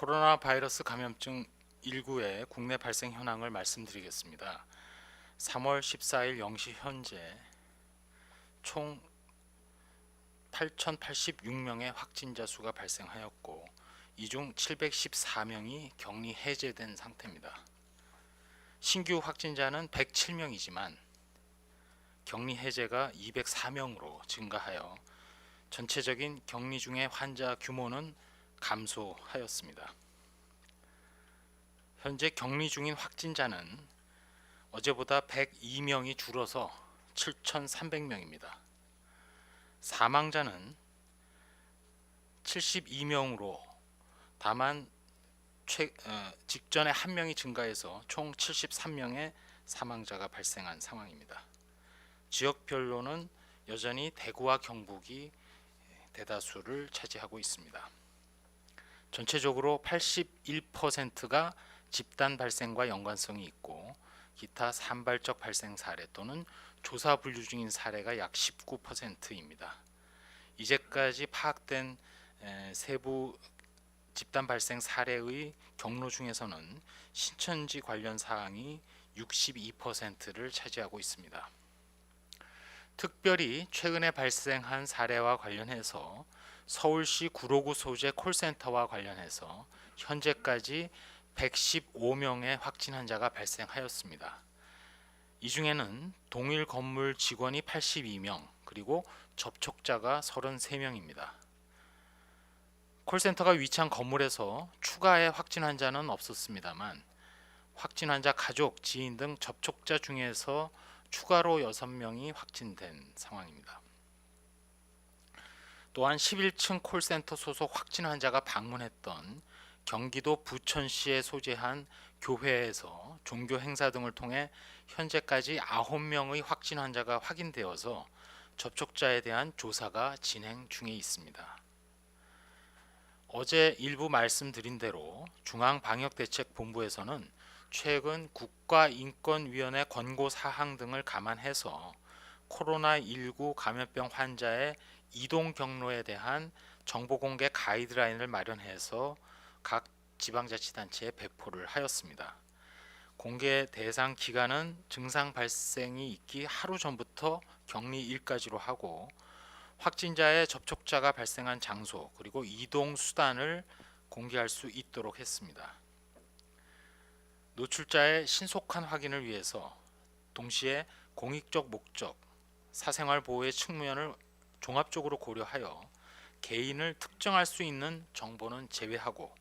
코로나 바이러스 감염증 19의 국내 발생 현황을 말씀드리겠습니다. 3월 14일 0시 현재 총 8,086명의 확진자 수가 발생하였고 이 중 714명이 격리 해제된 상태입니다. 신규 확진자는 107명이지만 격리 해제가 204명으로 증가하여 전체적인 격리 중의 환자 규모는 감소하였습니다. 현재 격리 중인 확진자는 어제보다 102명이 줄어서 7,300명입니다. 사망자는 72명으로 다만 직전에 한 명이 증가해서 총 73명의 사망자가 발생한 상황입니다. 지역별로는 여전히 대구와 경북이 대다수를 차지하고 있습니다. 전체적으로 81%가 집단 발생과 연관성이 있고 기타 산발적 발생 사례 또는 조사 분류 중인 사례가 약 19%입니다. 이제까지 파악된 세부 집단 발생 사례의 경로 중에서는 신천지 관련 사항이 62%를 차지하고 있습니다. 특별히 최근에 발생한 사례와 관련해서 서울시 구로구 소재 콜센터와 관련해서 현재까지 115명의 확진 환자가 발생하였습니다. 이 중에는 동일 건물 직원이 82명 그리고 접촉자가 33명입니다. 콜센터가 위치한 건물에서 추가의 확진 환자는 없었습니다만 확진 환자 가족, 지인 등 접촉자 중에서 추가로 6명이 확진된 상황입니다. 또한 11층 콜센터 소속 확진 환자가 방문했던 경기도 부천시에 소재한 교회에서 종교 행사 등을 통해 현재까지 9명의 확진 환자가 확인되어서 접촉자에 대한 조사가 진행 중에 있습니다. 어제 일부 말씀드린 대로 중앙방역대책본부에서는 최근 국가인권위원회 권고사항 등을 감안해서 코로나19 감염병 환자의 이동 경로에 대한 정보 공개 가이드라인을 마련해서 각 지방자치단체에 배포를 하였습니다. 공개 대상 기간은 증상 발생이 있기 하루 전부터 격리일까지로 하고 확진자의 접촉자가 발생한 장소 그리고 이동 수단을 공개할 수 있도록 했습니다. 노출자의 신속한 확인을 위해서 동시에 공익적 목적, 사생활 보호의 측면을 종합적으로 고려하여 개인을 특정할 수 있는 정보는 제외하고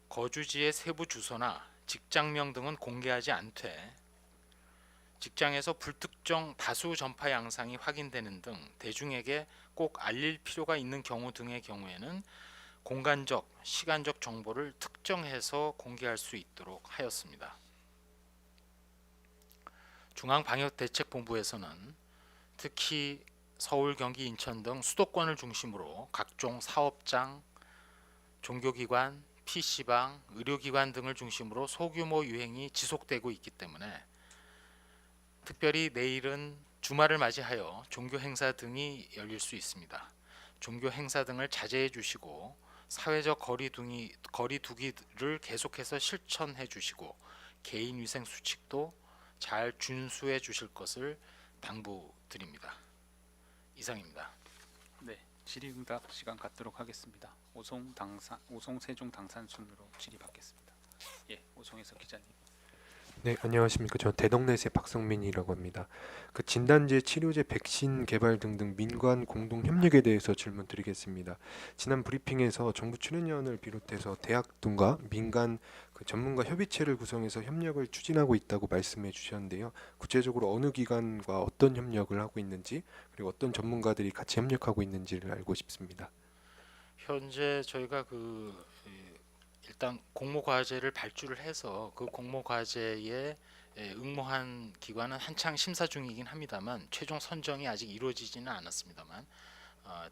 거주지의 세부 주소나 직장명 등은 공개하지 않되 직장에서 불특정 다수 전파 양상이 확인되는 등 대중에게 꼭 알릴 필요가 있는 경우 등의 경우에는 공간적, 시간적 정보를 특정해서 공개할 수 있도록 하였습니다. 중앙방역대책본부에서는 특히 서울, 경기, 인천 등 수도권을 중심으로 각종 사업장, 종교기관, PC방, 의료기관 등을 중심으로 소규모 유행이 지속되고 있기 때문에 특별히 내일은 주말을 맞이하여 종교 행사 등이 열릴 수 있습니다. 종교 행사 등을 자제해 주시고 사회적 거리두기를 계속해서 실천해 주시고 개인위생 수칙도 잘 준수해 주실 것을 당부드립니다. 이상입니다. 네, 질의응답 시간 갖도록 하겠습니다. 오송 세종 당산 순으로 질의받겠습니다. 예, 오송에서 기자님. 네, 안녕하십니까. 저는 대덕넷의 박성민이라고 합니다. 그 진단제, 치료제, 백신 개발 등등 민관 공동 협력에 대해서 질문 드리겠습니다. 지난 브리핑에서 정부 출연위원을 비롯해서 대학 등과 민간 그 전문가 협의체를 구성해서 협력을 추진하고 있다고 말씀해 주셨는데요. 구체적으로 어느 기관과 어떤 협력을 하고 있는지 그리고 어떤 전문가들이 같이 협력하고 있는지를 알고 싶습니다. 현재 저희가 일단 공모 과제를 발주를 해서 그 공모 과제에 응모한 기관은 한창 심사 중이긴 합니다만 최종 선정이 아직 이루어지지는 않았습니다만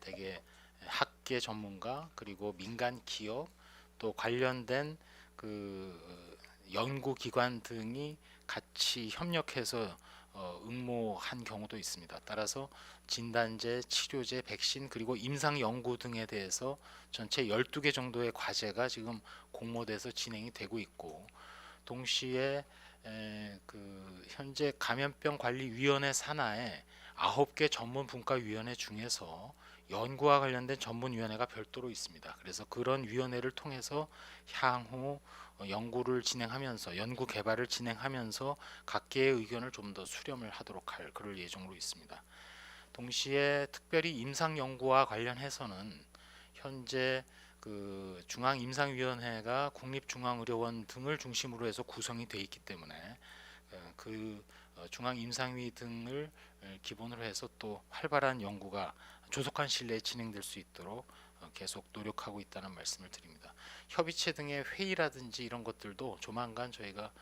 대개 학계 전문가 그리고 민간 기업 또 관련된 그 연구 기관 등이 같이 협력해서 응모한 경우도 있습니다. 따라서 진단제, 치료제, 백신 그리고 임상 연구 등에 대해서 전체 12개 정도의 과제가 지금 공모돼서 진행이 되고 있고, 동시에 그 현재 감염병 관리위원회 산하에 9개 전문 분과위원회 중에서 연구와 관련된 전문위원회가 별도로 있습니다. 그래서 그런 위원회를 통해서 향후 연구를 진행하면서 연구 개발을 진행하면서 각계의 의견을 좀 더 수렴을 하도록 할 그럴 예정으로 있습니다. 동시에 특별히 임상 연구와 관련해서는 현재 그 중앙임상위원회가 국립중앙의료원 등을 중심으로 해서 구성이 되어 있기 때문에 중앙임상위 등을 기본으로 해서 또 활발한 연구가 조속한 시일내에 진행될 수 있도록 계속 노력하고 있다는 말씀을 드립니다. 협의체 등의 회의라든지 이런 것들도 조만간 저희가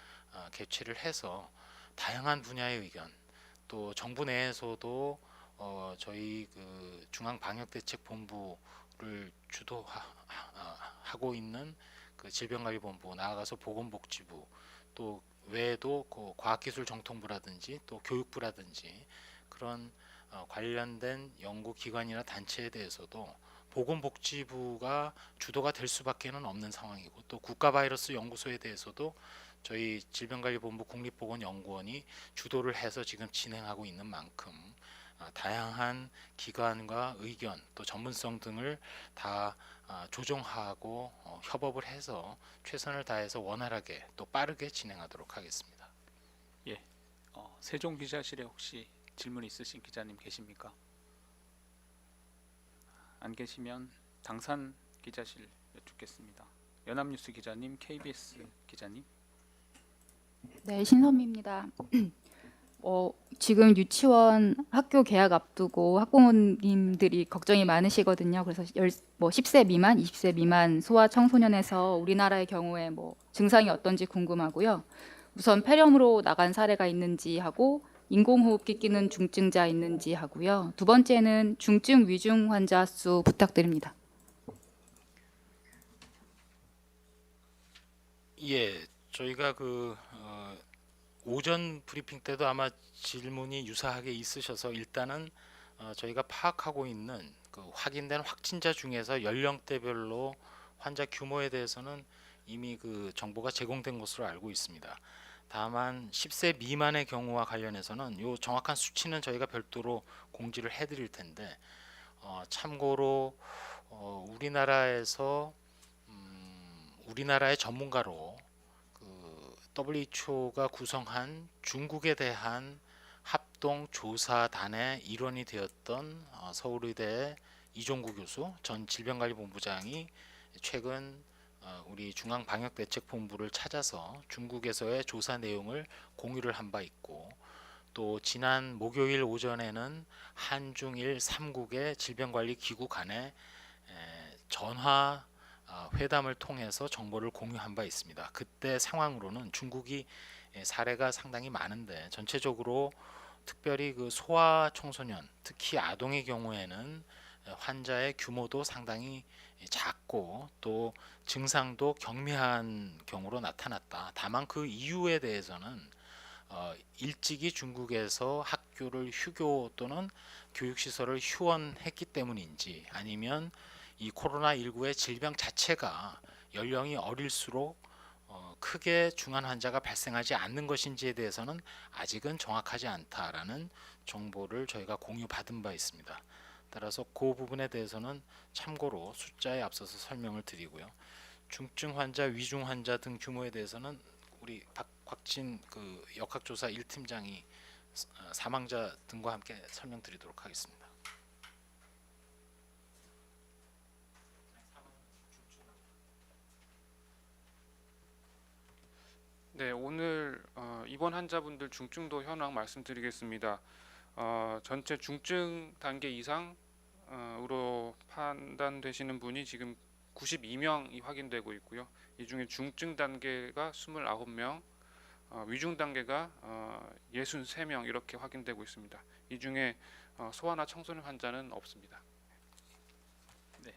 개최를 해서 다양한 분야의 의견, 또 정부 내에서도 저희 그 중앙방역대책본부를 주도하고 있는 그 질병관리본부, 나아가서 보건복지부, 또 외에도 그 과학기술정통부라든지 또 교육부라든지 그런 관련된 연구기관이나 단체에 대해서도 보건복지부가 주도가 될 수밖에는 없는 상황이고, 또 국가바이러스 연구소에 대해서도 저희 질병관리본부 국립보건연구원이 주도를 해서 지금 진행하고 있는 만큼 다양한 기관과 의견 또 전문성 등을 다 조정하고 협업을 해서 최선을 다해서 원활하게 또 빠르게 진행하도록 하겠습니다. 예, 세종 기자실에 혹시 질문 있으신 기자님 계십니까? 안 계시면 당산 기자실 여쭙겠습니다. 연합뉴스 기자님, KBS 기자님. 네, 신선미입니다. 지금 유치원 학교 개학 앞두고 학부모님들이 걱정이 많으시거든요. 그래서 10세 미만, 20세 미만 소아 청소년에서 우리나라의 경우에 증상이 어떤지 궁금하고요. 우선 폐렴으로 나간 사례가 있는지 하고, 인공호흡기 끼는 중증자 있는지 하고요. 두 번째는 중증 위중 환자 수 부탁드립니다. 예, 저희가 오전 브리핑 때도 아마 질문이 유사하게 있으셔서 일단은 저희가 파악하고 있는 그 확인된 확진자 중에서 연령대별로 환자 규모에 대해서는 이미 그 정보가 제공된 것으로 알고 있습니다. 다만 10세 미만의 경우와 관련해서는 요 정확한 수치는 저희가 별도로 공지를 해드릴 텐데, 참고로 우리나라에서 우리나라의 전문가로 WHO가 구성한 중국에 대한 합동 조사단의 일원이 되었던 서울의대 이종구 교수 전 질병관리본부장이 최근 우리 중앙방역대책본부를 찾아서 중국에서의 조사 내용을 공유를 한 바 있고, 또 지난 목요일 오전에는 한중일 3국의 질병관리기구 간의 전화 회담을 통해서 정보를 공유한 바 있습니다. 그때 상황으로는 중국이 사례가 상당히 많은데, 전체적으로 특별히 그 소아 청소년, 특히 아동의 경우에는 환자의 규모도 상당히 작고 또 증상도 경미한 경우로 나타났다. 다만 그 이유에 대해서는 일찍이 중국에서 학교를 휴교 또는 교육시설을 휴원했기 때문인지, 아니면 이 코로나19의 질병 자체가 연령이 어릴수록 크게 중환 환자가 발생하지 않는 것인지에 대해서는 아직은 정확하지 않다라는 정보를 저희가 공유받은 바 있습니다. 따라서 그 부분에 대해서는 참고로 숫자에 앞서서 설명을 드리고요. 중증 환자, 위중 환자 등 규모에 대해서는 우리 곽진 그 역학조사 1팀장이 사망자 등과 함께 설명드리도록 하겠습니다. 네, 오늘 입원 환자분들 중증도 현황 말씀드리겠습니다. 전체 중증 단계 이상으로 판단되시는 분이 지금 92명이 확인되고 있고요. 이 중에 중증 단계가 29명, 위중 단계가 63명 이렇게 확인되고 있습니다. 이 중에 소아나 청소년 환자는 없습니다. 네.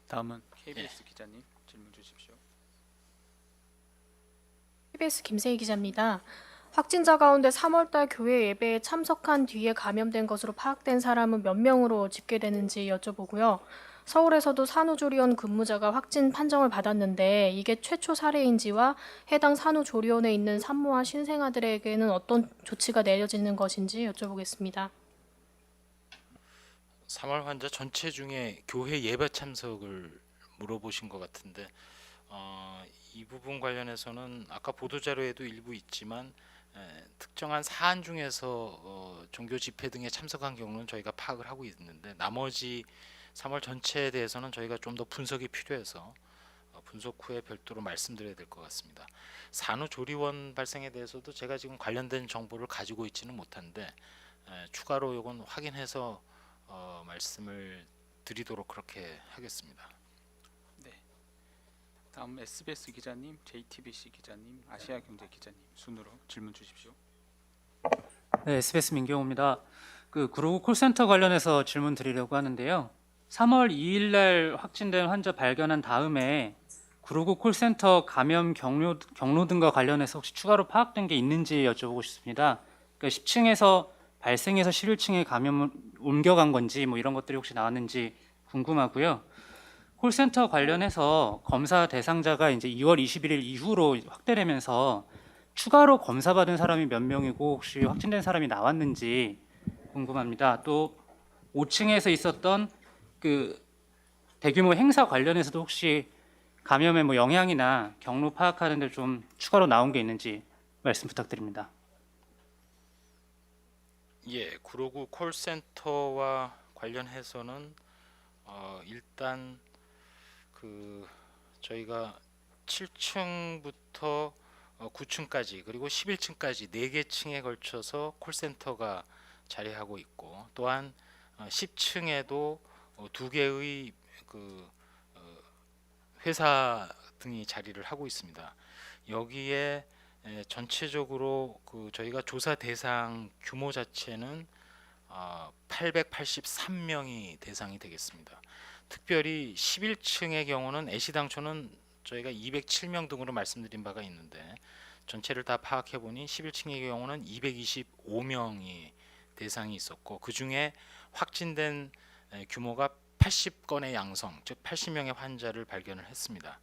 다음은 KBS 기자님 질문 주십시오. KBS 김세희 기자입니다. 확진자 가운데 3월달 교회 예배에 참석한 뒤에 감염된 것으로 파악된 사람은 몇 명으로 집계되는지 여쭤보고요. 서울에서도 산후조리원 근무자가 확진 판정을 받았는데 이게 최초 사례인지와 해당 산후조리원에 있는 산모와 신생아들에게는 어떤 조치가 내려지는 것인지 여쭤보겠습니다. 3월 환자 전체 중에 교회 예배 참석을 물어보신 것 같은데 이 부분 관련해서는 아까 보도 자료에도 일부 있지만 특정한 사안 중에서 종교 집회 등에 참석한 경우는 저희가 파악을 하고 있는데 나머지 3월 전체에 대해서는 저희가 좀 더 분석이 필요해서 분석 후에 별도로 말씀드려야 될 것 같습니다. 산후조리원 발생에 대해서도 제가 지금 관련된 정보를 가지고 있지는 못한데 추가로 이건 확인해서 말씀을 드리도록 그렇게 하겠습니다. 네. 다음 SBS 기자님, JTBC 기자님, 아시아경제 기자님 순으로 질문 주십시오. 네, SBS 민경호입니다. 그 구로구 콜센터 관련해서 질문 드리려고 하는데요. 3월 2일 날 확진된 환자 발견한 다음에 구로구 콜센터 감염 경로 등과 관련해서 혹시 추가로 파악된 게 있는지 여쭤보고 싶습니다. 그러니까 10층에서 발생해서 11층에 감염을 옮겨간 건지 뭐 이런 것들이 혹시 나왔는지 궁금하고요. 콜센터 관련해서 검사 대상자가 이제 2월 21일 이후로 확대되면서 추가로 검사받은 사람이 몇 명이고 혹시 확진된 사람이 나왔는지 궁금합니다. 또 5층에서 있었던 그 대규모 행사 관련해서도 혹시 감염의 뭐 영향이나 경로 파악하는 데 좀 추가로 나온 게 있는지 말씀 부탁드립니다. 예, 구로구 콜센터와 관련해서는 일단 그 저희가 7층부터 9층까지 그리고 11층까지 4개 층에 걸쳐서 콜센터가 자리하고 있고 또한 10층에도 2개의 그 회사 등이 자리를 하고 있습니다. 여기에 전체적으로 그 저희가 조사 대상 규모 자체는 883명이 대상이 되겠습니다. 특별히 11층의 경우는 애시당초는 저희가 207명 등으로 말씀드린 바가 있는데 전체를 다 파악해 보니 11층의 경우는 225명이 대상이 있었고 그 중에 확진된 규모가 80건의 양성, 즉 80명의 환자를 발견을 했습니다.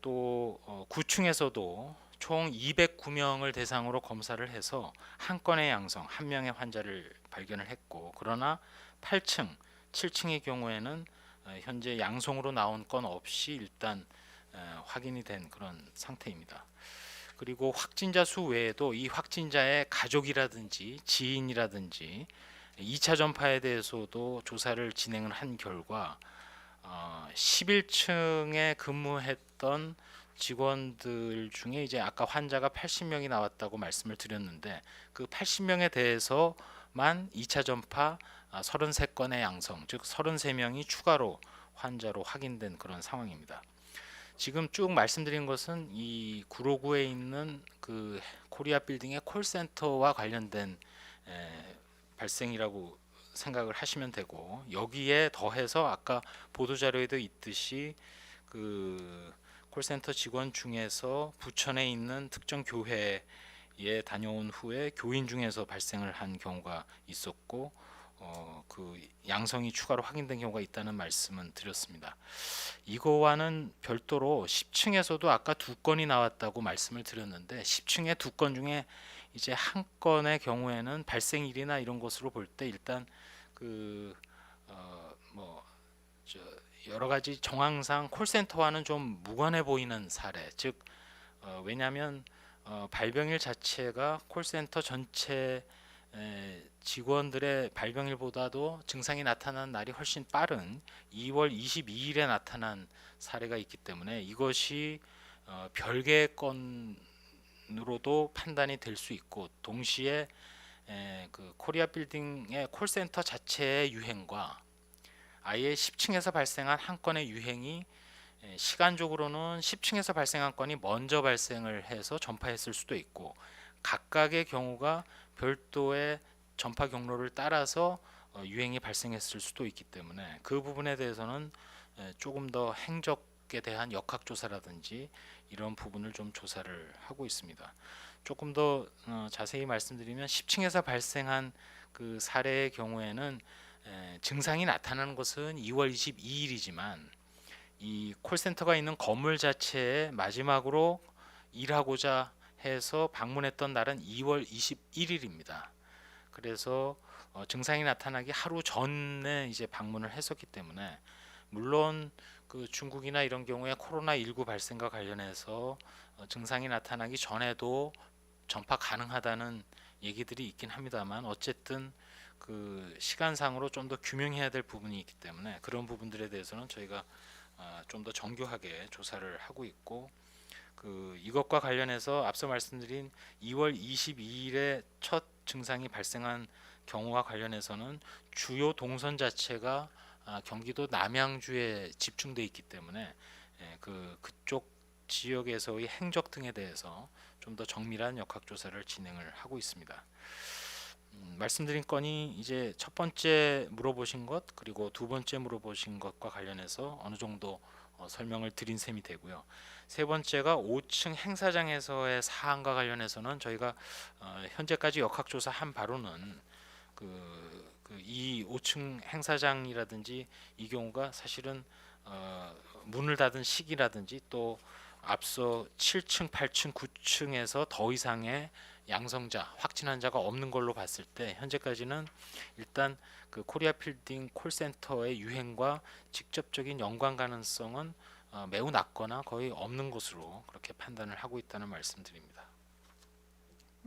또 9층에서도 총 209명을 대상으로 검사를 해서 한 건의 양성, 한 명의 환자를 발견을 했고 그러나 8층, 7층의 경우에는 현재 양성으로 나온 건 없이 일단 확인이 된 그런 상태입니다. 그리고 확진자 수 외에도 이 확진자의 가족이라든지 지인이라든지 2차 전파에 대해서도 조사를 진행을 한 결과 11층에 근무했던 직원들 중에 이제 아까 환자가 80명이 나왔다고 말씀을 드렸는데 그 80명에 대해서만 2차 전파 33건의 양성, 즉 33명이 추가로 환자로 확인된 그런 상황입니다. 지금 쭉 말씀드린 것은 이 구로구에 있는 그 코리아 빌딩의 콜센터와 관련된 발생이라고 생각을 하시면 되고 여기에 더해서 아까 보도자료에도 있듯이 그 콜센터 직원 중에서 부천에 있는 특정 교회에 다녀온 후에 교인 중에서 발생을 한 경우가 있었고 그 양성이 추가로 확인된 경우가 있다는 말씀은 드렸습니다. 이거와는 별도로 10층에서도 아까 2건이 나왔다고 말씀을 드렸는데 10층의 2건 중에 이제 한 건의 경우에는 발생일이나 이런 것으로 볼 때 일단 여러 가지 정황상 콜센터와는 좀 무관해 보이는 사례, 즉 왜냐하면 발병일 자체가 콜센터 전체 직원들의 발병일보다도 증상이 나타난 날이 훨씬 빠른 2월 22일에 나타난 사례가 있기 때문에 이것이 별개의 건으로도 판단이 될 수 있고 동시에 그 코리아 빌딩의 콜센터 자체의 유행과 아예 10층에서 발생한 한 건의 유행이 시간적으로는 10층에서 발생한 건이 먼저 발생을 해서 전파했을 수도 있고 각각의 경우가 별도의 전파 경로를 따라서 유행이 발생했을 수도 있기 때문에 그 부분에 대해서는 조금 더 행적 방역에 대한 역학조사라든지 이런 부분을 좀 조사를 하고 있습니다. 조금 더 자세히 말씀드리면 10층에서 발생한 그 사례의 경우에는 증상이 나타나는 것은 2월 22일이지만 이 콜센터가 있는 건물 자체에 마지막으로 일하고자 해서 방문했던 날은 2월 21일입니다. 그래서 증상이 나타나기 하루 전에 이제 방문을 했었기 때문에 물론 그 중국이나 이런 경우에 코로나19 발생과 관련해서 증상이 나타나기 전에도 전파 가능하다는 얘기들이 있긴 합니다만 어쨌든 그 시간상으로 좀 더 규명해야 될 부분이 있기 때문에 그런 부분들에 대해서는 저희가 좀 더 정교하게 조사를 하고 있고 그 이것과 관련해서 앞서 말씀드린 2월 22일에 첫 증상이 발생한 경우와 관련해서는 주요 동선 자체가 경기도 남양주에 집중돼 있기 때문에 그쪽 지역에서의 행적 등에 대해서 좀 더 정밀한 역학조사를 진행을 하고 있습니다. 말씀드린 건이 이제 첫 번째 물어보신 것 그리고 두 번째 물어보신 것과 관련해서 어느 정도 설명을 드린 셈이 되고요. 세 번째가 5층 행사장에서의 사안과 관련해서는 저희가 현재까지 역학조사한 바로는 이 5층 행사장이라든지 이 경우가 사실은 문을 닫은 시기라든지 또 앞서 7층, 8층, 9층에서 더 이상의 양성자, 확진 환자가 없는 걸로 봤을 때 현재까지는 일단 그 코리아 필딩 콜센터의 유행과 직접적인 연관 가능성은 매우 낮거나 거의 없는 것으로 그렇게 판단을 하고 있다는 말씀드립니다.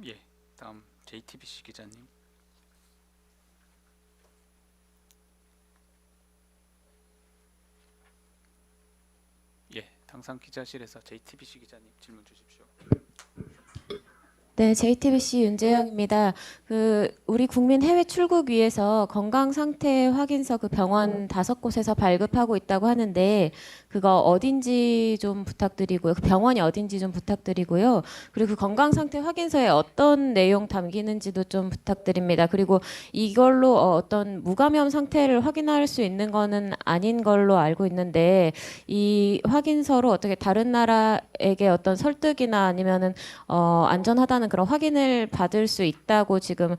예, 다음 JTBC 기자님. 예, 당산 기자실에서 JTBC 기자님 질문 주십시오. 네, JTBC 윤재영입니다. 우리 국민 해외 출국 위해서 건강 상태 확인서 병원 5곳에서 발급하고 있다고 하는데 그거 어딘지 좀 부탁드리고요. 그 병원이 어딘지 좀 부탁드리고요. 그리고 그 건강 상태 확인서에 어떤 내용 담기는지도 좀 부탁드립니다. 그리고 이걸로 어떤 무감염 상태를 확인할 수 있는 거는 아닌 걸로 알고 있는데 이 확인서로 어떻게 다른 나라에게 어떤 설득이나 아니면은 안전하다는 그런 확인을 받을 수 있다고 지금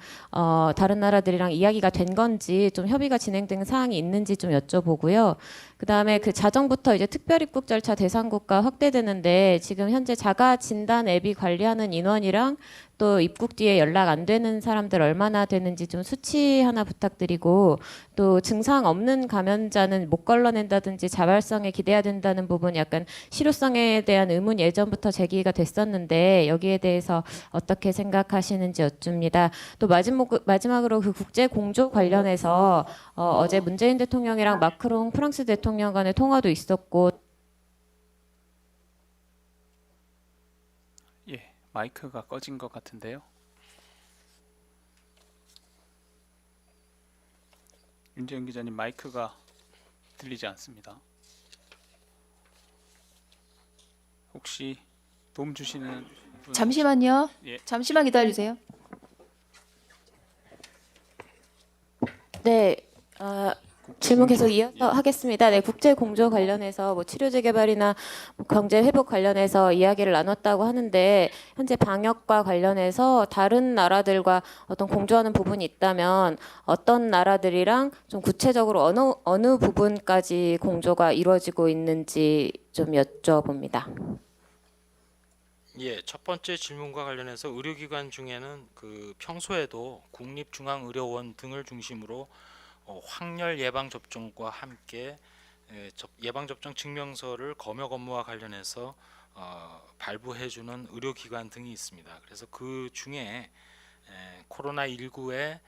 다른 나라들이랑 이야기가 된 건지 좀 협의가 진행된 사항이 있는지 좀 여쭤보고요. 그다음에 그 자정부터 이제 특별 입국 절차 대상국가 확대되는데 지금 현재 자가 진단 앱이 관리하는 인원이랑 또 입국 뒤에 연락 안 되는 사람들 얼마나 되는지 좀 수치 하나 부탁드리고 또 증상 없는 감염자는 못 걸러낸다든지 자발성에 기대야 된다는 부분 약간 실효성에 대한 의문 예전부터 제기가 됐었는데 여기에 대해서 어떻게 생각하시는지 여쭙니다. 또 마지막으로 그 국제 공조 관련해서 어제 문재인 대통령이랑 마크롱 프랑스 대통령 간의 통화도 있었고 예, 마이크가 꺼진 것 같은데요. 윤재영 기자님 마이크가 들리지 않습니다. 혹시 도움 주시는 분 잠시만요. 예. 잠시만 기다리세요. 네, 질문 계속 이어서 하겠습니다. 네, 국제 공조 관련해서 뭐 치료제 개발이나 뭐 경제 회복 관련해서 이야기를 나눴다고 하는데 현재 방역과 관련해서 다른 나라들과 어떤 공조하는 부분이 있다면 어떤 나라들이랑 좀 구체적으로 어느 부분까지 공조가 이루어지고 있는지 좀 여쭤봅니다. 예, 첫 번째 질문과 관련해서 의료기관 중에는 그 평소에도 국립중앙의료원 등을 중심으로 확열 예방 접종과 함께 예방 접종 증명서를 검역 업무와 관련해서 발부해주는 의료기관 등이 있습니다. 그래서 그 중에 코로나19의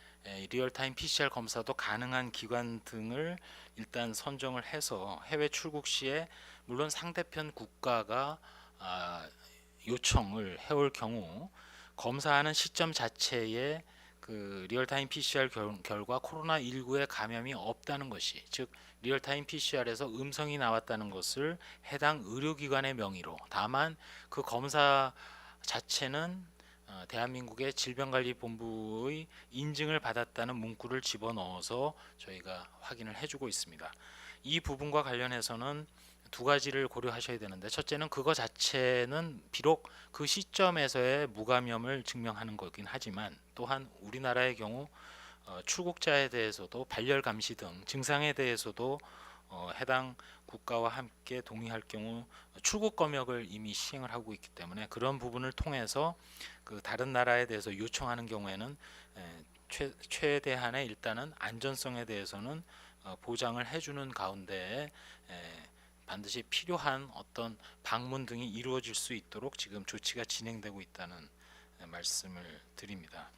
리얼타임 PCR 검사도 가능한 기관 등을 일단 선정을 해서 해외 출국 시에 물론 상대편 국가가 요청을 해올 경우 검사하는 시점 자체에 그 리얼타임 PCR 결과 코로나19에 감염이 없다는 것이 즉 리얼타임 PCR에서 음성이 나왔다는 것을 해당 의료기관의 명의로 다만 그 검사 자체는 대한민국의 질병관리본부의 인증을 받았다는 문구를 집어넣어서 저희가 확인을 해주고 있습니다. 이 부분과 관련해서는 두 가지를 고려하셔야 되는데, 첫째는 그거 자체는 비록 그 시점에서의 무감염을 증명하는 거긴 하지만, 또한 우리나라의 경우 출국자에 대해서도 발열 감시 등 증상에 대해서도 해당 국가와 함께 동의할 경우 출국 검역을 이미 시행을 하고 있기 때문에, 그런 부분을 통해서 그 다른 나라에 대해서 요청하는 경우에는 최대한의 일단은 안전성에 대해서는 보장을 해주는 가운데 반드시 필요한 어떤 방문 등이 이루어질 수 있도록 지금 조치가 진행되고 있다는 말씀을 드립니다.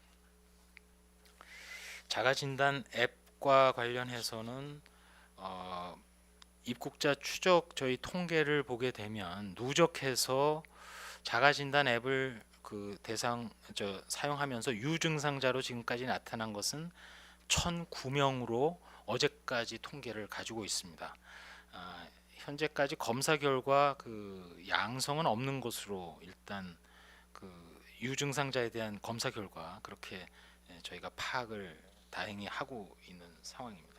자가진단 앱과 관련해서는 입국자 추적 저희 통계를 보게 되면 누적해서 자가진단 앱을 사용하면서 유증상자로 지금까지 나타난 것은 1,009명으로 어제까지 통계를 가지고 있습니다. 현재까지 검사 결과 양성은 없는 것으로 일단 유증상자에 대한 검사 결과 그렇게 저희가 파악을 다행히 하고 있는 상황입니다.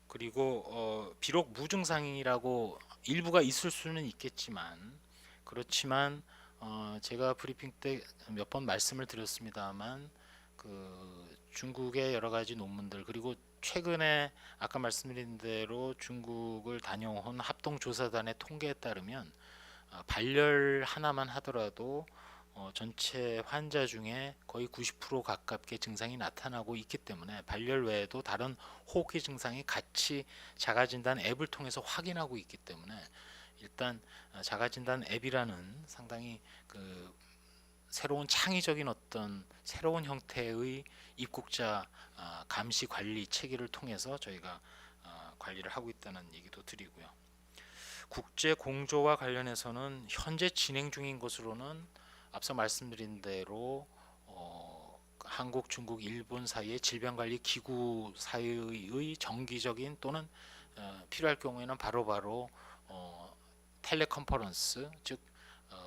그리고 비록 무증상이라고 일부가 있을 수는 있겠지만, 그렇지만 제가 브리핑 때 몇 번 말씀을 드렸습니다만 중국의 여러 가지 논문들, 그리고 최근에 아까 말씀드린 대로 중국을 다녀온 합동조사단의 통계에 따르면 발열 하나만 하더라도 전체 환자 중에 거의 90% 가깝게 증상이 나타나고 있기 때문에, 발열 외에도 다른 호흡기 증상이 같이 자가진단 앱을 통해서 확인하고 있기 때문에, 일단 자가진단 앱이라는 상당히 새로운 창의적인 어떤 새로운 형태의 입국자 감시 관리 체계를 통해서 저희가 관리를 하고 있다는 얘기도 드리고요. 국제 공조와 관련해서는 현재 진행 중인 것으로는 앞서 말씀드린 대로 한국, 중국, 일본 사이의 질병관리기구 사이의 정기적인 또는 필요할 경우에는 바로바로 텔레컨퍼런스, 즉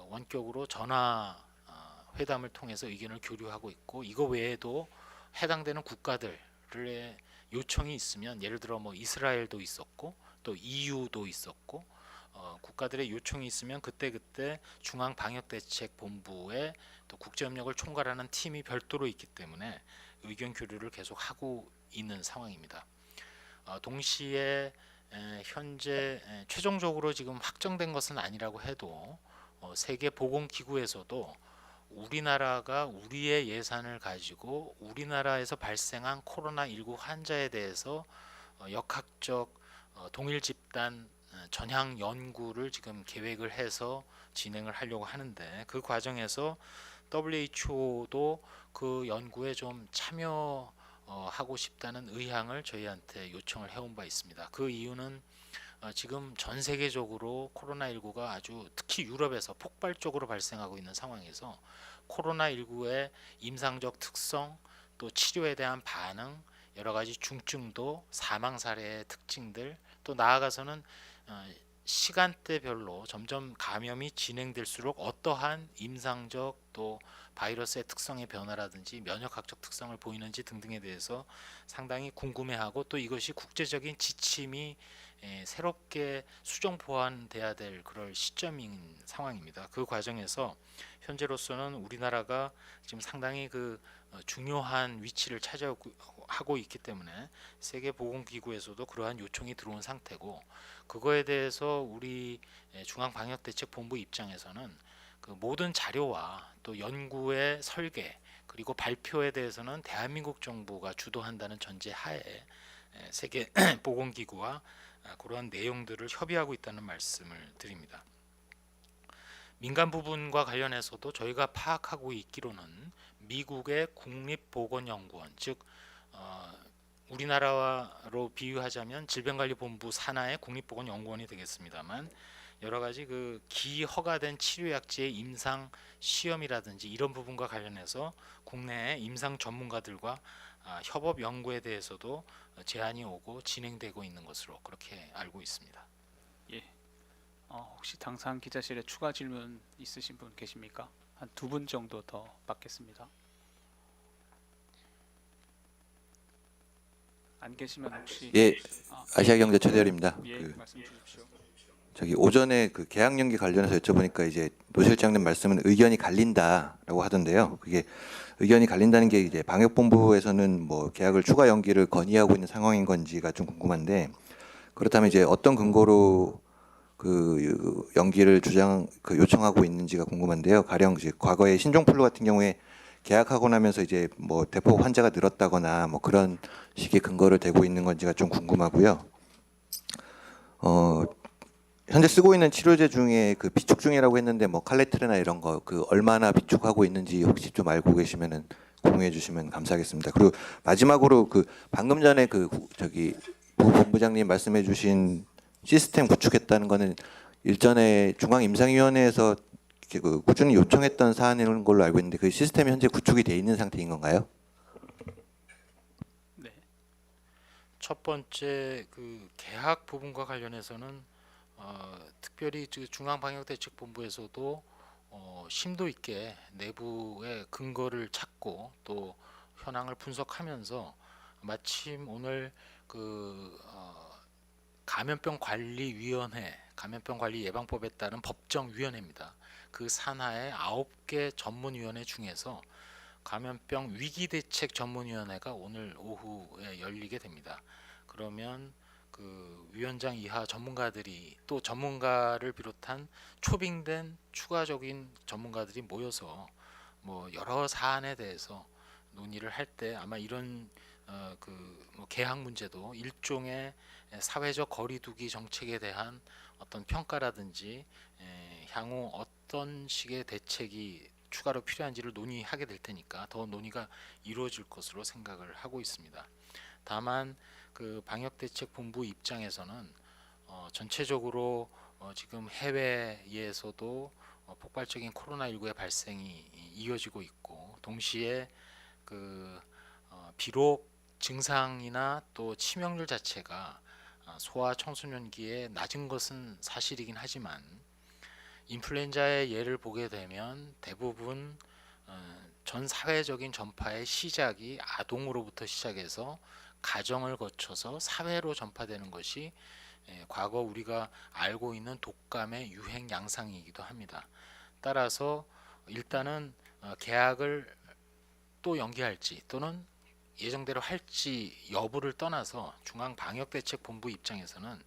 원격으로 전화 회담을 통해서 의견을 교류하고 있고, 이거 외에도 해당되는 국가들의 요청이 있으면, 예를 들어 이스라엘도 있었고 또 EU도 있었고, 국가들의 요청이 있으면 그때그때 중앙방역대책본부에 또 국제협력을 총괄하는 팀이 별도로 있기 때문에 의견 교류를 계속 하고 있는 상황입니다. 동시에 현재 최종적으로 지금 확정된 것은 아니라고 해도 세계보건기구에서도 우리나라가 우리의 예산을 가지고 우리나라에서 발생한 코로나19 환자에 대해서 역학적 동일 집단 전향 연구를 지금 계획을 해서 진행을 하려고 하는데, 그 과정에서 WHO도 그 연구에 좀 참여하고 싶다는 의향을 저희한테 요청을 해온 바 있습니다. 그 이유는 지금 전 세계적으로 코로나19가 아주 특히 유럽에서 폭발적으로 발생하고 있는 상황에서 코로나19의 임상적 특성, 또 치료에 대한 반응, 여러 가지 중증도, 사망 사례의 특징들, 또 나아가서는 시간대별로 점점 감염이 진행될수록 어떠한 임상적 또 바이러스의 특성의 변화라든지 면역학적 특성을 보이는지 등등에 대해서 상당히 궁금해하고, 또 이것이 국제적인 지침이 새롭게 수정 보완돼야 될 그럴 시점인 상황입니다. 그 과정에서 현재로서는 우리나라가 지금 상당히 중요한 위치를 차지하고 있기 때문에 세계보건기구에서도 그러한 요청이 들어온 상태고, 그거에 대해서 우리 중앙방역대책본부 입장에서는 모든 자료와 또 연구의 설계 그리고 발표에 대해서는 대한민국 정부가 주도한다는 전제 하에 세계보건기구와 그러한 내용들을 협의하고 있다는 말씀을 드립니다. 민간 부분과 관련해서도 저희가 파악하고 있기로는 미국의 국립보건연구원, 즉 우리나라로 비유하자면 질병관리본부 산하의 국립보건연구원이 되겠습니다만, 여러 가지 기허가된 치료약제의 임상 시험이라든지 이런 부분과 관련해서 국내의 임상 전문가들과 협업 연구에 대해서도 제안이 오고 진행되고 있는 것으로 그렇게 알고 있습니다. 예. 혹시 당사항 기자실에 추가 질문 있으신 분 계십니까? 한 2분 정도 더 받겠습니다. 안 계시면 혹시 예, 아, 아시아경제 최대열입니다. 예, 그 말씀 주십시오. 저기 오전에 그 계약 연기 관련해서 여쭤보니까 이제 노 실장님 말씀은 의견이 갈린다라고 하던데요. 그게 의견이 갈린다는 게 이제 방역본부에서는 뭐 계약을 추가 연기를 건의하고 있는 상황인 건지가 좀 궁금한데, 그렇다면 이제 어떤 근거로 그 연기를 요청하고 있는지가 궁금한데요. 가령 이제 과거에 신종플루 같은 경우에 계약하고 나면서 이제 뭐 대폭 환자가 늘었다거나 뭐 그런 식의 근거를 대고 있는 건지가 좀 궁금하고요. 현재 쓰고 있는 치료제 중에 그 비축 중이라고 했는데 뭐 칼레트레나 이런 거 그 얼마나 비축하고 있는지 혹시 좀 알고 계시면은 공유해 주시면 감사하겠습니다. 그리고 마지막으로 그 방금 전에 저기 부본부장님 말씀해 주신 시스템 구축했다는 거는 일전에 중앙임상위원회에서 이렇게 그 꾸준히 요청했던 사안인 걸로 알고 있는데 그 시스템이 현재 구축이 돼 있는 상태인 건가요? 네. 첫 번째 그 계약 부분과 관련해서는 특별히 중앙방역대책본부에서도 심도 있게 내부의 근거를 찾고 또 현황을 분석하면서 마침 오늘 감염병관리위원회, 감염병관리예방법에 따른 법정위원회입니다. 그 산하의 9개 전문위원회 중에서 감염병 위기대책 전문위원회가 오늘 오후에 열리게 됩니다. 그러면 그 위원장 이하 전문가들이 또 전문가를 비롯한 초빙된 추가적인 전문가들이 모여서 뭐 여러 사안에 대해서 논의를 할 때 아마 이런 뭐 개학 문제도 일종의 사회적 거리두기 정책에 대한 어떤 평가라든지 향후 어떤 식의 대책이 추가로 필요한지를 논의하게 될 테니까 더 논의가 이루어질 것으로 생각을 하고 있습니다. 다만 그 방역대책본부 입장에서는 전체적으로 지금 해외에서도 폭발적인 코로나19의 발생이 이어지고 있고 동시에 비록 증상이나 또 치명률 자체가 소아 청소년기에 낮은 것은 사실이긴 하지만 인플루엔자의 예를 보게 되면 대부분 전 사회적인 전파의 시작이 아동으로부터 시작해서 가정을 거쳐서 사회로 전파되는 것이 과거 우리가 알고 있는 독감의 유행 양상이기도 합니다. 따라서 일단은 계약을 또 연기할지 또는 예정대로 할지 여부를 떠나서 중앙방역대책본부 입장에서는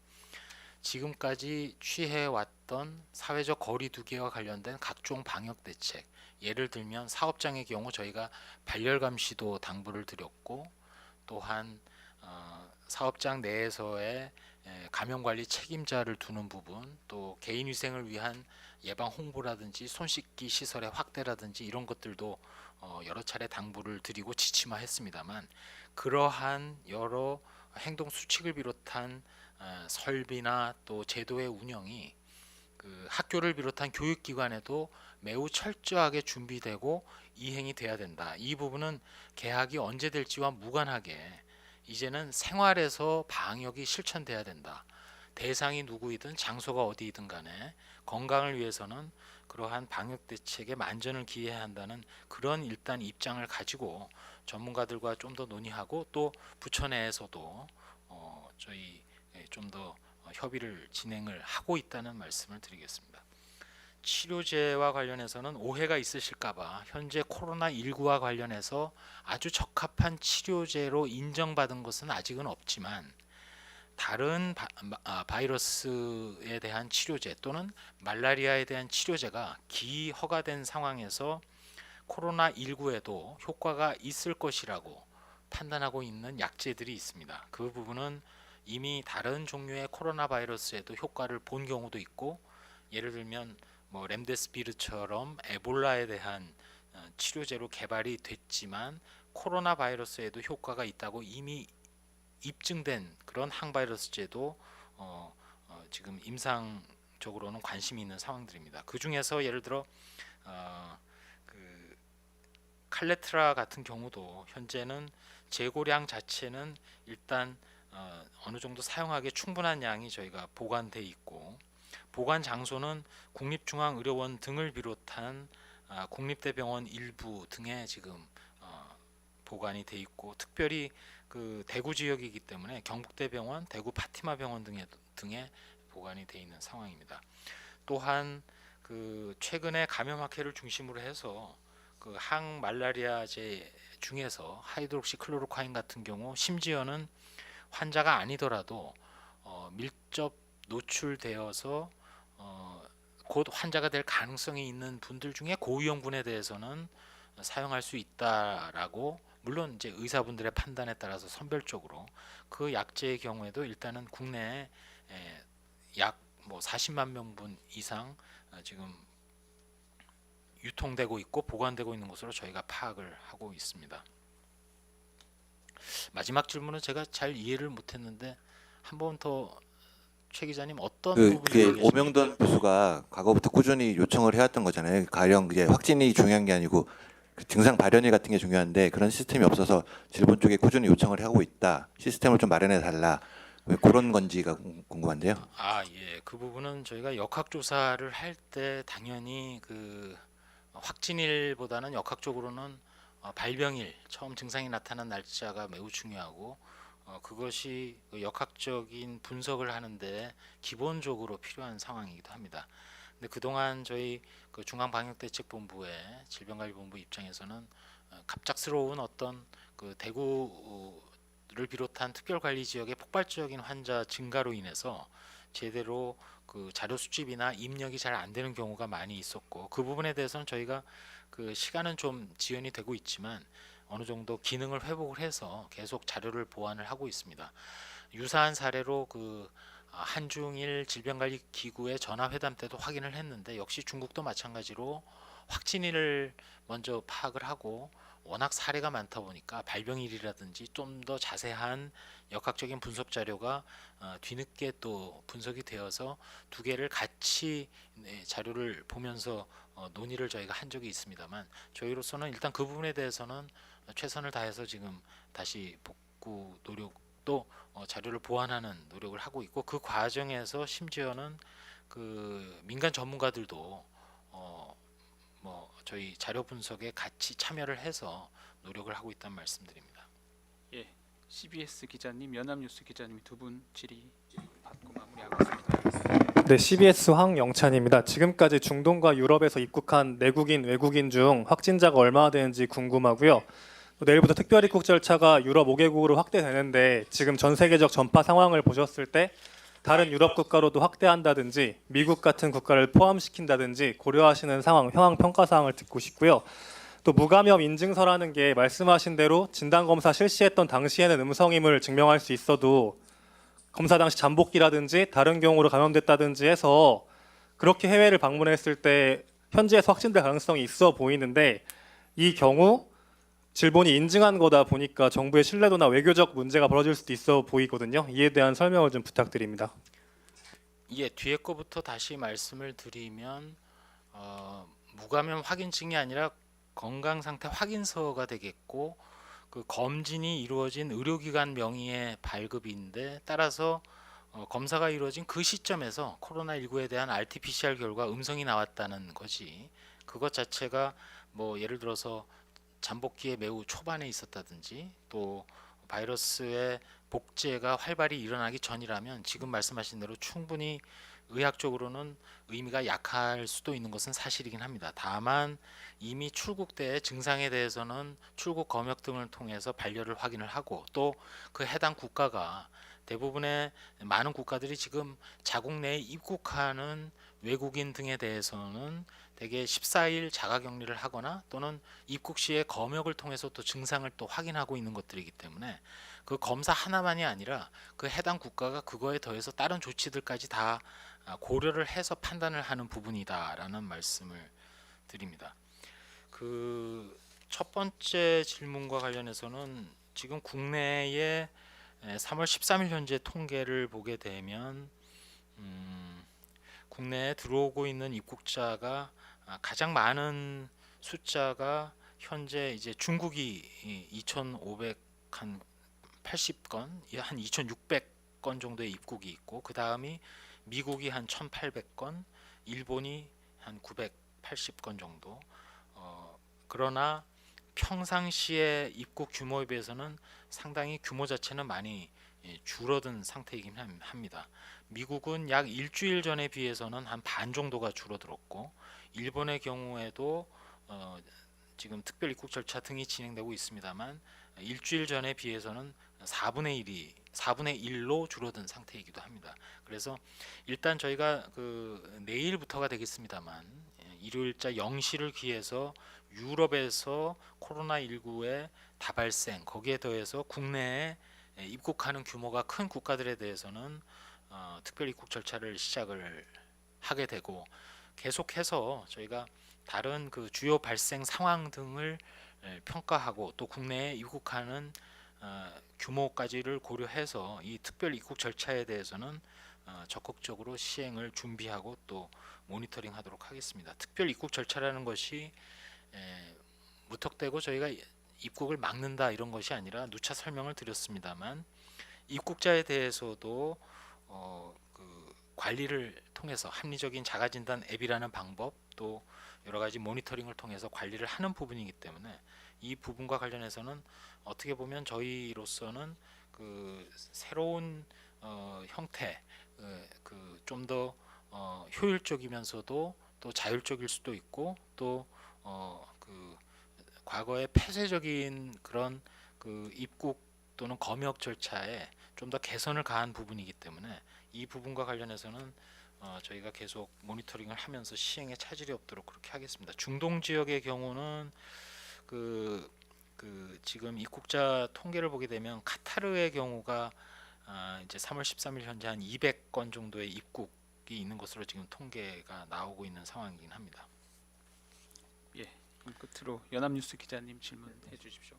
지금까지 취해왔던 사회적 거리두기와 관련된 각종 방역대책, 예를 들면 사업장의 경우 저희가 발열감시도 당부를 드렸고 또한 사업장 내에서의 감염관리 책임자를 두는 부분, 또 개인위생을 위한 예방 홍보라든지 손 씻기 시설의 확대라든지 이런 것들도 여러 차례 당부를 드리고 지침화했습니다만 그러한 여러 행동 수칙을 비롯한 설비나 또 제도의 운영이 그 학교를 비롯한 교육기관에도 매우 철저하게 준비되고 이행이 돼야 된다. 이 부분은 개학이 언제 될지와 무관하게 이제는 생활에서 방역이 실천돼야 된다. 대상이 누구이든 장소가 어디이든 간에 건강을 위해서는 그러한 방역 대책에 만전을 기해야 한다는 그런 일단 입장을 가지고 전문가들과 좀 더 논의하고 또 부처 내에서도 저희 좀 더 협의를 진행을 하고 있다는 말씀을 드리겠습니다. 치료제와 관련해서는 오해가 있으실까봐 현재 코로나19와 관련해서 아주 적합한 치료제로 인정받은 것은 아직은 없지만 다른 바이러스에 대한 치료제 또는 말라리아에 대한 치료제가 기허가된 상황에서 코로나19에도 효과가 있을 것이라고 판단하고 있는 약제들이 있습니다. 그 부분은 이미 다른 종류의 코로나 바이러스에도 효과를 본 경우도 있고 예를 들면 뭐 렘데스비르처럼 에볼라에 대한 치료제로 개발이 됐지만 코로나 바이러스에도 효과가 있다고 이미 입증된 그런 항바이러스제도 지금 임상적으로는 관심이 있는 상황들입니다. 그 중에서 예를 들어 그 칼레트라 같은 경우도 현재는 재고량 자체는 일단 어느 정도 사용하기에 충분한 양이 저희가 보관돼 있고 보관 장소는 국립중앙의료원 등을 비롯한 국립대병원 일부 등에 지금 보관이 돼 있고 특별히 그 대구 지역이기 때문에 경북대병원, 대구 파티마 병원 등에 보관이 돼 있는 상황입니다. 또한 그 최근에 감염 학회를 중심으로 해서 그 항말라리아제 중에서 하이드록시클로로콰인 같은 경우 심지어는 환자가 아니더라도 밀접 노출되어서 곧 환자가 될 가능성이 있는 분들 중에 고위험군에 대해서는 사용할 수 있다라고, 물론 이제 의사분들의 판단에 따라서 선별적으로 그 약제의 경우에도 일단은 국내에 약 뭐 40만 명분 이상 지금 유통되고 있고 보관되고 있는 것으로 저희가 파악을 하고 있습니다. 마지막 질문은 제가 잘 이해를 못했는데 한 번 더 최 기자님 어떤 부분이 그게 얘기하셨나요? 오명돈 교수가 과거부터 꾸준히 요청을 해왔던 거잖아요. 가령 이제 확진이 중요한 게 아니고 그 증상 발현일 같은 게 중요한데 그런 시스템이 없어서 질본 쪽에 꾸준히 요청을 하고 있다. 시스템을 좀 마련해 달라. 왜 그런 건지가 궁금한데요. 예. 그 부분은 저희가 역학조사를 할 때 당연히 그 확진일보다는 역학적으로는 발병일, 처음 증상이 나타난 날짜가 매우 중요하고 그것이 그 역학적인 분석을 하는데 기본적으로 필요한 상황이기도 합니다. 근데 그동안 저희 그 중앙방역대책본부의 질병관리본부 입장에서는 갑작스러운 어떤 그 대구를 비롯한 특별관리 지역의 폭발적인 환자 증가로 인해서 제대로 그 자료 수집이나 입력이 잘 안 되는 경우가 많이 있었고, 그 부분에 대해서는 저희가 그 시간은 좀 지연이 되고 있지만 어느 정도 기능을 회복을 해서 계속 자료를 보완을 하고 있습니다. 유사한 사례로 그 한중일 질병관리기구의 전화회담 때도 확인을 했는데 역시 중국도 마찬가지로 확진일을 먼저 파악을 하고 워낙 사례가 많다 보니까 발병일이라든지 좀 더 자세한 역학적인 분석 자료가 뒤늦게 또 분석이 되어서 두 개를 같이 자료를 보면서 논의를 저희가 한 적이 있습니다만, 저희로서는 일단 그 부분에 대해서는 최선을 다해서 지금 다시 복구 노력도 자료를 보완하는 노력을 하고 있고, 그 과정에서 심지어는 그 민간 전문가들도 뭐 저희 자료 분석에 같이 참여를 해서 노력을 하고 있다는 말씀드립니다. 예, CBS 기자님, 연합뉴스 기자님 두 분 질의 받고 마무리하겠습니다. 네, CBS 황영찬입니다. 지금까지 중동과 유럽에서 입국한 내국인, 외국인 중 확진자가 얼마나 되는지 궁금하고요. 또 내일부터 특별 입국 절차가 유럽 5개국으로 확대되는데 지금 전 세계적 전파 상황을 보셨을 때 다른 유럽 국가로도 확대한다든지 미국 같은 국가를 포함시킨다든지 고려하시는 상황, 현황 평가 사항을 듣고 싶고요. 또 무감염 인증서라는 게 말씀하신 대로 진단검사 실시했던 당시에는 음성임을 증명할 수 있어도 검사 당시 잠복기라든지 다른 경우로 감염됐다든지 해서 그렇게 해외를 방문했을 때 현지에서 확진될 가능성이 있어 보이는데, 이 경우 질본이 인증한 거다 보니까 정부의 신뢰도나 외교적 문제가 벌어질 수도 있어 보이거든요. 이에 대한 설명을 좀 부탁드립니다. 예, 뒤에 거부터 다시 말씀을 드리면 무감염 확인증이 아니라 건강상태 확인서가 되겠고, 그 검진이 이루어진 의료기관 명의의 발급인데, 따라서 검사가 이루어진 그 시점에서 코로나19에 대한 RT-PCR 결과 음성이 나왔다는 거지, 그것 자체가 뭐 예를 들어서 잠복기에 매우 초반에 있었다든지 또 바이러스의 복제가 활발히 일어나기 전이라면 지금 말씀하신 대로 충분히 의학적으로는 의미가 약할 수도 있는 것은 사실이긴 합니다. 다만 이미 출국 때 증상에 대해서는 출국 검역 등을 통해서 발열을 확인을 하고, 또 그 해당 국가가 대부분의 많은 국가들이 지금 자국 내에 입국하는 외국인 등에 대해서는 대개 14일 자가격리를 하거나 또는 입국 시에 검역을 통해서 또 증상을 또 확인하고 있는 것들이기 때문에 그 검사 하나만이 아니라 그 해당 국가가 그거에 더해서 다른 조치들까지 다 고려를 해서 판단을 하는 부분이다라는 말씀을 드립니다. 그 첫 번째 질문과 관련해서는 지금 국내에 3월 13일 현재 통계를 보게 되면 국내에 들어오고 있는 입국자가 가장 많은 숫자가 현재 이제 중국이 2,580건, 한 2,600건 정도의 입국이 있고, 그 다음이 미국이 한 1,800건, 일본이 한 980건 정도. 그러나 평상시의 입국 규모에 비해서는 상당히 규모 자체는 많이 줄어든 상태이긴 합니다. 미국은 약 일주일 전에 비해서는 한 반 정도가 줄어들었고, 일본의 경우에도 지금 특별 입국 절차 등이 진행되고 있습니다만 일주일 전에 비해서는 4분의 1로 줄어든 상태이기도 합니다. 그래서 일단 저희가 내일부터가 되겠습니다만 일요일자 0시를 기해서 유럽에서 코로나19의 다발생, 거기에 더해서 국내에 입국하는 규모가 큰 국가들에 대해서는 특별 입국 절차를 시작을 하게 되고, 계속해서 저희가 다른 주요 발생 상황 등을 평가하고 또 국내에 입국하는 규모까지를 고려해서 이 특별 입국 절차에 대해서는 적극적으로 시행을 준비하고 또 모니터링하도록 하겠습니다. 특별 입국 절차라는 것이 무턱대고 저희가 입국을 막는다 이런 것이 아니라 누차 설명을 드렸습니다만 입국자에 대해서도 관리를 통해서 합리적인 자가진단 앱이라는 방법 또 여러 가지 모니터링을 통해서 관리를 하는 부분이기 때문에 이 부분과 관련해서는 어떻게 보면 저희로서는 새로운 형태, 좀 더 효율적이면서도 또 자율적일 수도 있고 또 과거의 폐쇄적인 그런 입국 또는 검역 절차에 좀 더 개선을 가한 부분이기 때문에 이 부분과 관련해서는 저희가 계속 모니터링을 하면서 시행에 차질이 없도록 그렇게 하겠습니다. 중동 지역의 경우는 지금 입국자 통계를 보게 되면 카타르의 경우가 이제 3월 13일 현재 한 200건 정도의 입국이 있는 것으로 지금 통계가 나오고 있는 상황이긴 합니다. 예. 그럼 끝으로 연합뉴스 기자님 질문해 주십시오.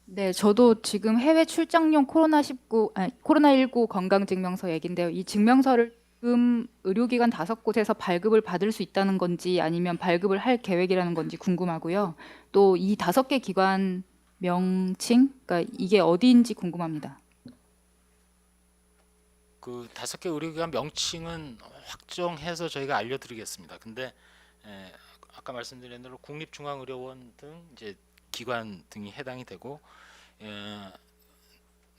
네, 저도 지금 해외 출장용 코로나19 건강증명서 얘긴데요. 이 증명서를 지금 의료기관 5곳에서 발급을 받을 수 있다는 건지 아니면 발급을 할 계획이라는 건지 궁금하고요. 또 이 5개 기관 명칭, 그러니까 이게 어디인지 궁금합니다. 5개 의료기관 명칭은 확정해서 저희가 알려드리겠습니다. 근데 아까 말씀드린 대로 국립중앙의료원 등 이제 기관 등이 해당이 되고,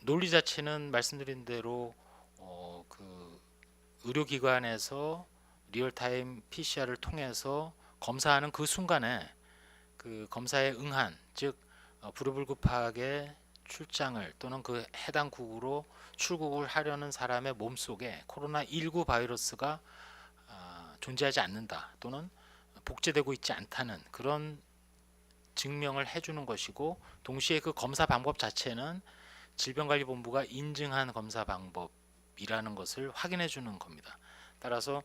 논리 자체는 말씀드린 대로 의료기관에서 리얼타임 PCR을 통해서 검사하는 그 순간에 검사에 응한, 즉 불우불급하게 출장을 또는 해당 국으로 출국을 하려는 사람의 몸속에 코로나19 바이러스가 존재하지 않는다 또는 복제되고 있지 않다는 그런 증명을 해주는 것이고, 동시에 그 검사 방법 자체는 질병관리본부가 인증한 검사 방법이라는 것을 확인해 주는 겁니다. 따라서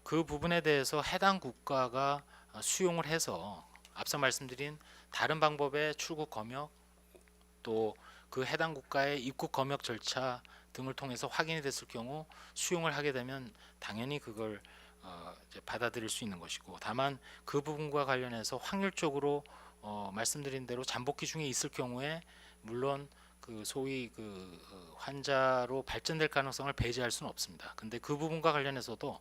그 부분에 대해서 해당 국가가 수용을 해서 앞서 말씀드린 다른 방법의 출국 검역 또 그 해당 국가의 입국 검역 절차 등을 통해서 확인이 됐을 경우 수용을 하게 되면 당연히 그걸 이제 받아들일 수 있는 것이고, 다만 그 부분과 관련해서 확률적으로 말씀드린 대로 잠복기 중에 있을 경우에 물론 소위 환자로 발전될 가능성을 배제할 수는 없습니다. 근데 그 부분과 관련해서도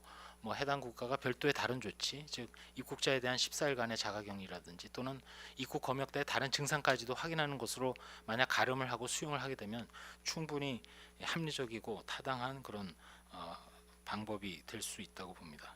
해당 국가가 별도의 다른 조치, 즉 입국자에 대한 14일간의 자가격리라든지 또는 입국 검역대의 다른 증상까지도 확인하는 것으로 만약 가름을 하고 수용을 하게 되면 충분히 합리적이고 타당한 그런 방법이 될 수 있다고 봅니다.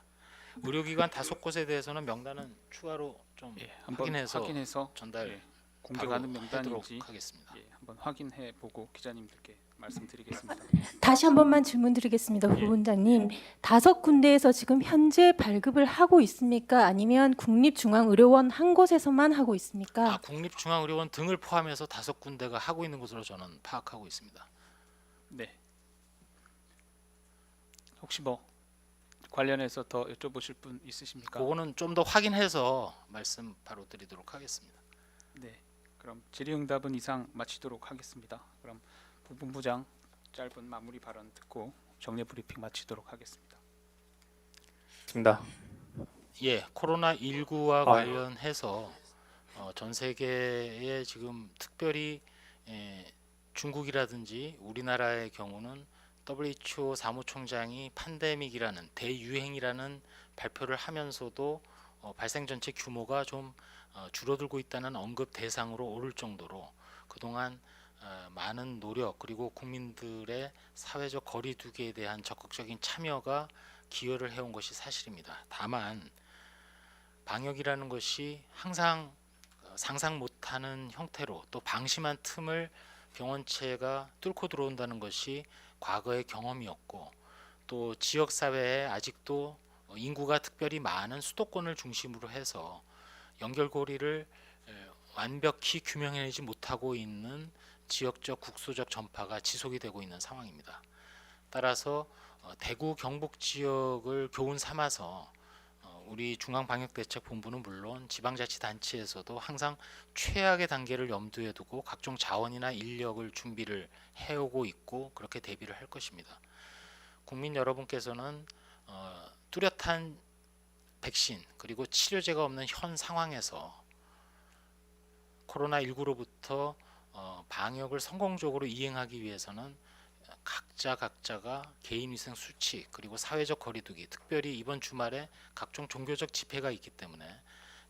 의료기관 5곳에 대해서는 명단은 추가로 좀 한번 확인해서 전달 공개 가능 명단인지 하도록 하겠습니다. 한번 확인해 보고 기자님들께 말씀드리겠습니다. 다시 한 번만 질문드리겠습니다, 부본장님. 5군데에서 지금 현재 발급을 하고 있습니까? 아니면 국립중앙의료원 한 곳에서만 하고 있습니까? 국립중앙의료원 등을 포함해서 5군데가 하고 있는 것으로 저는 파악하고 있습니다. 네. 혹시 관련해서 더 여쭤보실 분 있으십니까? 그거는 좀 더 확인해서 말씀 바로 드리도록 하겠습니다. 네. 그럼 질의응답은 이상 마치도록 하겠습니다. 그럼 부본부장 짧은 마무리 발언 듣고 정례 브리핑 마치도록 하겠습니다. 코로나19와 관련해서 전 세계에 지금 특별히 중국이라든지 우리나라의 경우는 WHO 사무총장이 팬데믹이라는 대유행이라는 발표를 하면서도 발생 전체 규모가 좀 줄어들고 있다는 언급 대상으로 오를 정도로 그동안 많은 노력 그리고 국민들의 사회적 거리두기에 대한 적극적인 참여가 기여를 해온 것이 사실입니다. 다만 방역이라는 것이 항상 상상 못하는 형태로 또 방심한 틈을 병원체가 뚫고 들어온다는 것이 과거의 경험이었고 또 지역사회에 아직도 인구가 특별히 많은 수도권을 중심으로 해서 연결고리를 완벽히 규명해내지 못하고 있는 지역적 국소적 전파가 지속이 되고 있는 상황입니다. 따라서 대구 경북 지역을 교훈 삼아서 우리 중앙방역대책본부는 물론 지방자치단체에서도 항상 최악의 단계를 염두에 두고 각종 자원이나 인력을 준비를 해오고 있고 그렇게 대비를 할 것입니다. 국민 여러분께서는 뚜렷한 백신 그리고 치료제가 없는 현 상황에서 코로나19로부터 방역을 성공적으로 이행하기 위해서는 각자가 개인위생 수칙 그리고 사회적 거리두기 특별히 이번 주말에 각종 종교적 집회가 있기 때문에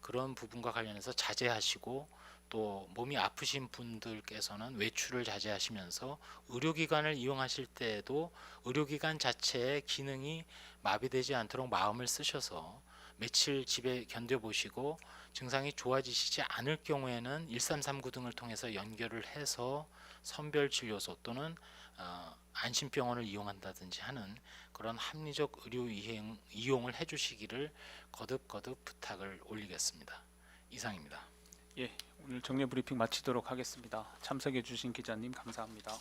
그런 부분과 관련해서 자제하시고 또 몸이 아프신 분들께서는 외출을 자제하시면서 의료기관을 이용하실 때에도 의료기관 자체의 기능이 마비되지 않도록 마음을 쓰셔서 며칠 집에 견뎌보시고 증상이 좋아지시지 않을 경우에는 1339 등을 통해서 연결을 해서 선별진료소 또는 안심병원을 이용한다든지 하는 그런 합리적 의료 이용을 해주시기를 거듭 부탁을 올리겠습니다. 이상입니다. 예, 오늘 정례 브리핑 마치도록 하겠습니다. 참석해 주신 기자님 감사합니다.